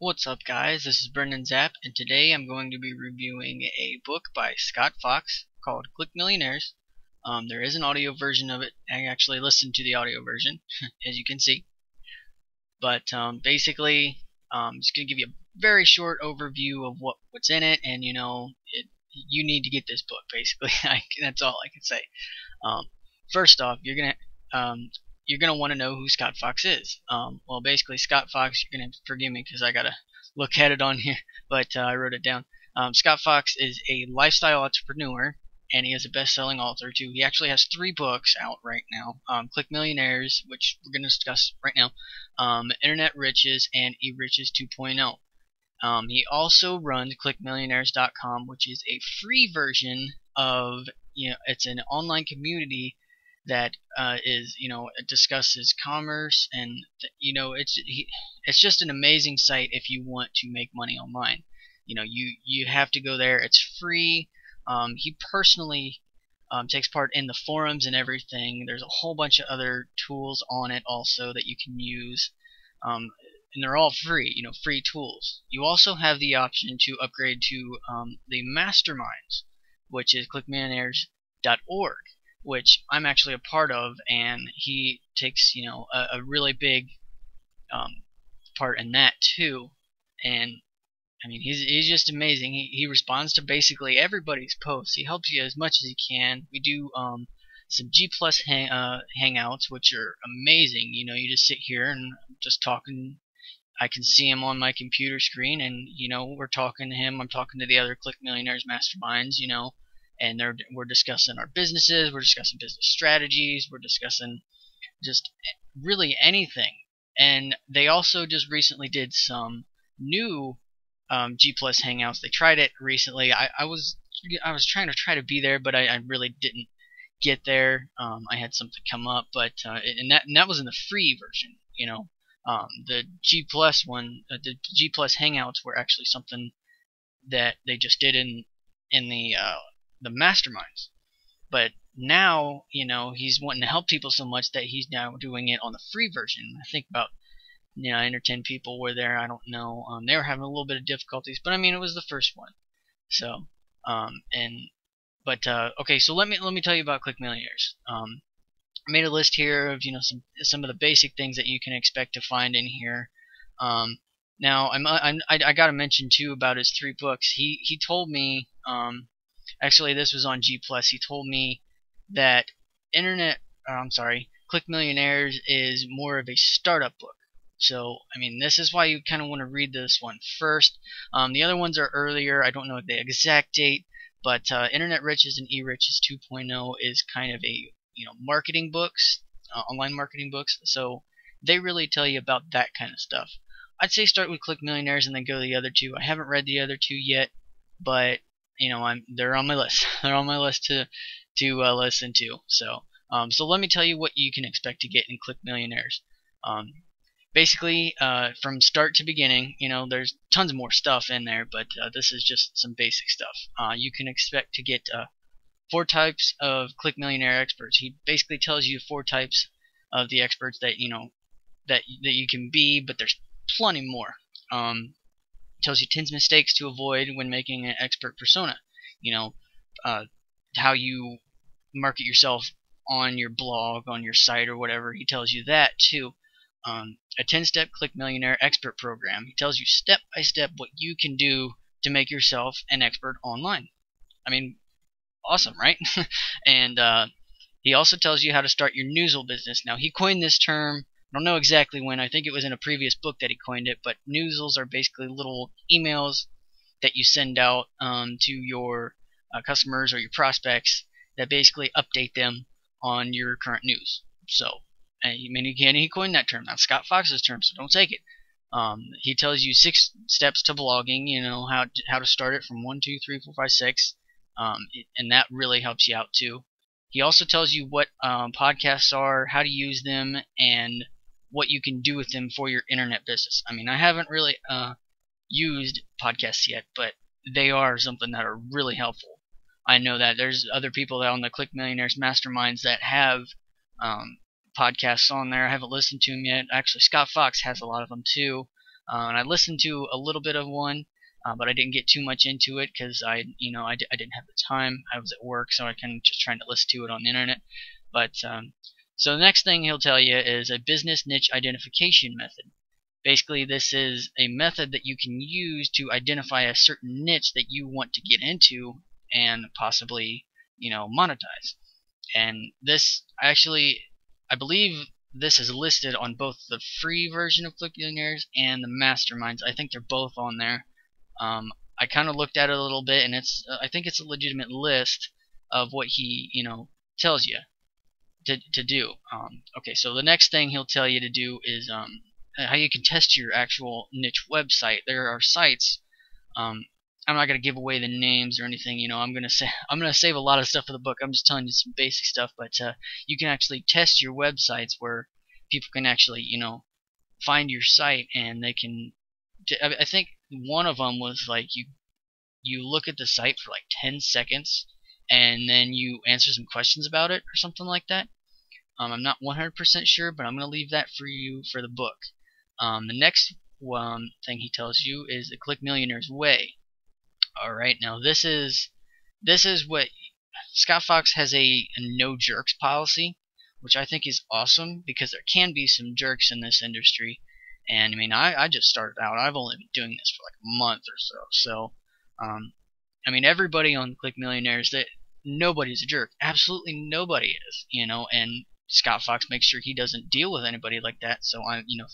What's up, guys? This is Brendan Zapp, and today I'm going to be reviewing a book by Scott Fox called Click Millionaires. There is an audio version of it. I actually listened to the audio version, as you can see. But basically, I'm just going to give you a very short overview of what's in it, and you need to get this book. Basically, that's all I can say. First off, you're gonna want to know who Scott Fox is. Well, basically, Scott Fox, you're gonna forgive me because I gotta look at it on here, but I wrote it down. Scott Fox is a lifestyle entrepreneur, and he is a best-selling author too. He actually has 3 books out right now: Click Millionaires, which we're gonna discuss right now, Internet Riches, and E-Riches 2.0. He also runs ClickMillionaires.com, which is a free version of, it's an online community that it discusses commerce, and it's just an amazing site if you want to make money online. You have to go there. It's free. He personally takes part in the forums and everything. There's a whole bunch of other tools on it also that you can use, and they're all free. Free tools. You also have the option to upgrade to the masterminds, which is clickmillionaires.org, which I'm actually a part of, and he takes a really big part in that too. And I mean, he's just amazing. He responds to basically everybody's posts. He helps you as much as he can. We do some G Plus hangouts, which are amazing. You just sit here and just talking. I can see him on my computer screen, and we're talking to him. I'm talking to the other Click Millionaires masterminds. And we're discussing our businesses, we're discussing business strategies, we're discussing just really anything. And they also just recently did some new G Plus Hangouts. They tried it recently. I was trying to be there, but I really didn't get there. I had something come up, but and that was in the free version. The G Plus one, the G Plus Hangouts were actually something that they just did in the masterminds. But now, he's wanting to help people so much that he's now doing it on the free version. I think about 9 or 10 people were there. I don't know. They were having a little bit of difficulties, but I mean, it was the first one. So, okay. So let me tell you about Click Millionaires. I made a list here of some of the basic things that you can expect to find in here. Now I got to mention too about his 3 books. He told me. Actually, this was on G+. He told me that Click Millionaires is more of a startup book. So, I mean, this is why you kind of want to read this one first. The other ones are earlier. I don't know the exact date, but Internet Riches and E-Riches 2.0 is kind of a marketing books, online marketing books. So they really tell you about that kind of stuff. I'd say start with Click Millionaires and then go to the other 2. I haven't read the other 2 yet, but they're on my list. They're on my list to listen to. So let me tell you what you can expect to get in Click Millionaires. Basically, from start to beginning, there's tons more stuff in there, but this is just some basic stuff. You can expect to get 4 types of Click Millionaire experts. He basically tells you 4 types of the experts that that you can be, but there's plenty more. Tells you 10 mistakes to avoid when making an expert persona. How you market yourself on your blog, on your site, or whatever. He tells you that too. A 10-step Click Millionaire expert program. He tells you step by step what you can do to make yourself an expert online. I mean, awesome, right? And he also tells you how to start your newsel business. Now, he coined this term. I don't know exactly when. I think it was in a previous book that he coined it, but newsels are basically little emails that you send out to your customers or your prospects that basically update them on your current news. So, he coined that term. That's Scott Fox's term, so don't take it. He tells you 6 steps to blogging, how to start it from 1, 2, 3, 4, 5, 6, and that really helps you out too. He also tells you what podcasts are, how to use them, and what you can do with them for your internet business. I mean, I haven't really used podcasts yet, but they are something that are really helpful. I know that there's other people that on the Click Millionaires masterminds that have podcasts on there. I haven't listened to them yet. Actually, Scott Fox has a lot of them too. And I listened to a little bit of one, but I didn't get too much into it because I didn't have the time. I was at work, so I kind of just trying to listen to it on the internet. But so the next thing he'll tell you is a business niche identification method. Basically, this is a method that you can use to identify a certain niche that you want to get into and possibly, monetize. And this actually, I believe this is listed on both the free version of Click Millionaires and the Masterminds. I think they're both on there. I kind of looked at it a little bit, and I think it's a legitimate list of what he tells you to do. Okay, so the next thing he'll tell you to do is how you can test your actual niche website. There are sites. I'm not gonna give away the names or anything. I'm gonna save a lot of stuff for the book. I'm just telling you some basic stuff, but you can actually test your websites where people can actually find your site, and they can. I think one of them was like you look at the site for like 10 seconds, and then you answer some questions about it or something like that. I'm not 100% sure, but I'm gonna leave that for you for the book. The next thing he tells you is the Click Millionaires way. Alright, now this is what Scott Fox has a no jerks policy, which I think is awesome because there can be some jerks in this industry. And I mean, I just started out. I've only been doing this for like a month or so. So, I mean, everybody on Click Millionaires, that nobody's a jerk. Absolutely nobody is, and Scott Fox makes sure he doesn't deal with anybody like that. So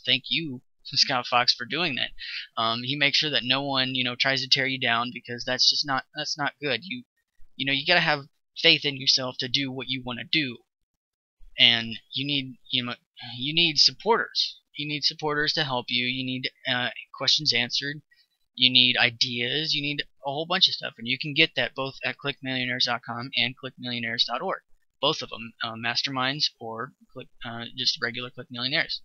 thank you, Scott Fox, for doing that. He makes sure that no one tries to tear you down, because that's not good. You gotta have faith in yourself to do what you want to do, and you need supporters. You need supporters to help you. You need questions answered. You need ideas. You need a whole bunch of stuff, and you can get that both at clickmillionaires.com and clickmillionaires.org. Both of them, masterminds or just regular Click Millionaires.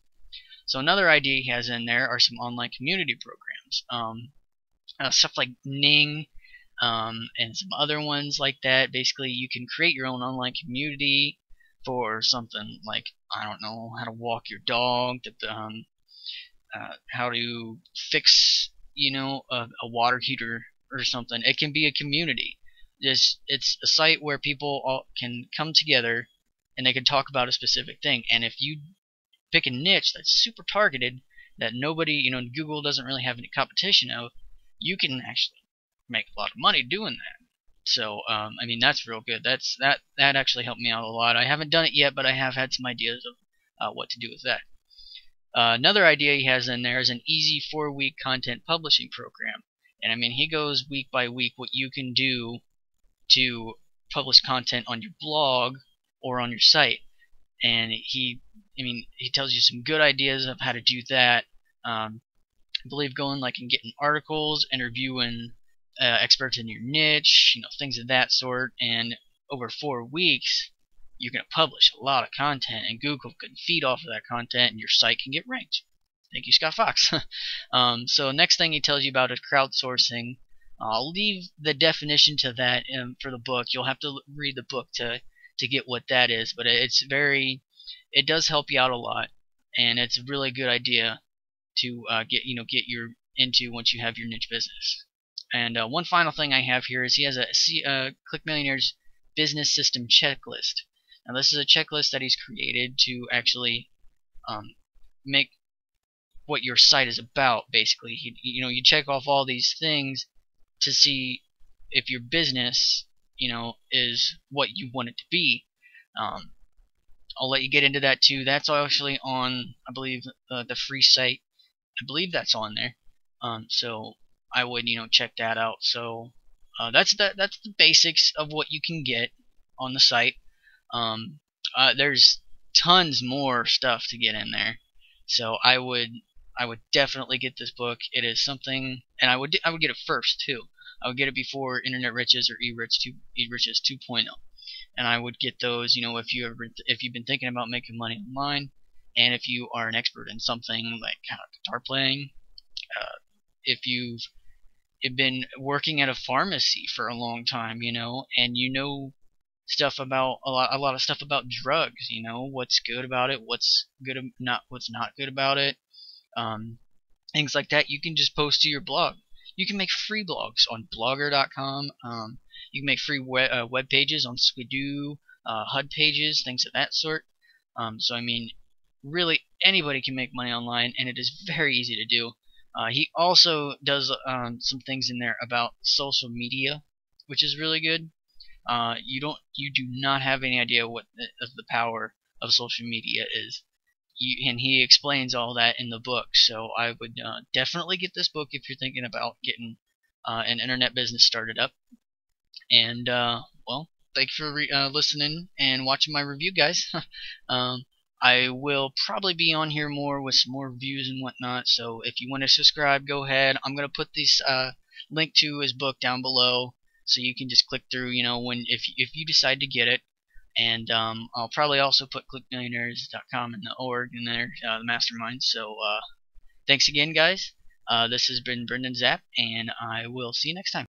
So another idea he has in there are some online community programs, stuff like Ning, and some other ones like that. Basically, you can create your own online community for something like, I don't know, how to walk your dog, how to fix a water heater or something. It can be a community. It's a site where people all can come together and they can talk about a specific thing. And if you pick a niche that's super targeted, that nobody, Google doesn't really have any competition of, you can actually make a lot of money doing that. So, I mean, that's real good. That actually helped me out a lot. I haven't done it yet, but I have had some ideas of what to do with that. Another idea he has in there is an easy 4-week content publishing program. And I mean, he goes week by week what you can do to publish content on your blog or on your site. And he tells you some good ideas of how to do that. I believe going like and getting articles, interviewing experts in your niche, things of that sort. And over 4 weeks, you can publish a lot of content, and Google can feed off of that content, and your site can get ranked. Thank you, Scott Fox. So next thing he tells you about is crowdsourcing. I'll leave the definition to that for the book. You'll have to read the book to get what that is, but it does help you out a lot, and it's a really good idea to get your into once you have your niche business. And one final thing I have here is he has a Click Millionaires business system checklist. Now this is a checklist that he's created to actually make what your site is about. Basically, you check off all these things to see if your business is what you want it to be. I'll let you get into that too. That's actually on, I believe, the free site. I believe that's on there. So I would check that out. So that's the basics of what you can get on the site. There's tons more stuff to get in there. So I would definitely get this book. It is something, and I would get it first too. I would get it before Internet Riches or E-Riches 2.0, and I would get those. If you've been thinking about making money online, and if you are an expert in something like guitar playing, if you've been working at a pharmacy for a long time, and stuff about a lot of stuff about drugs, what's good about it, what's not good about it. things like that, you can just post to your blog. You can make free blogs on blogger.com. You can make free web pages on Squidoo, HUD pages, things of that sort. So I mean, really anybody can make money online, and it is very easy to do. He also does some things in there about social media, which is really good. You do not have any idea what the power of social media is. And he explains all that in the book. So I would definitely get this book if you're thinking about getting an internet business started up. And well, thank you for listening and watching my review, guys. I will probably be on here more with some more reviews and whatnot. So if you want to subscribe, go ahead. I'm gonna put this link to his book down below, so you can just click through. You know, when if you decide to get it. And I'll probably also put clickmillionaires.com in the org in there, the mastermind. So thanks again, guys. This has been Brendan Zapp, and I will see you next time.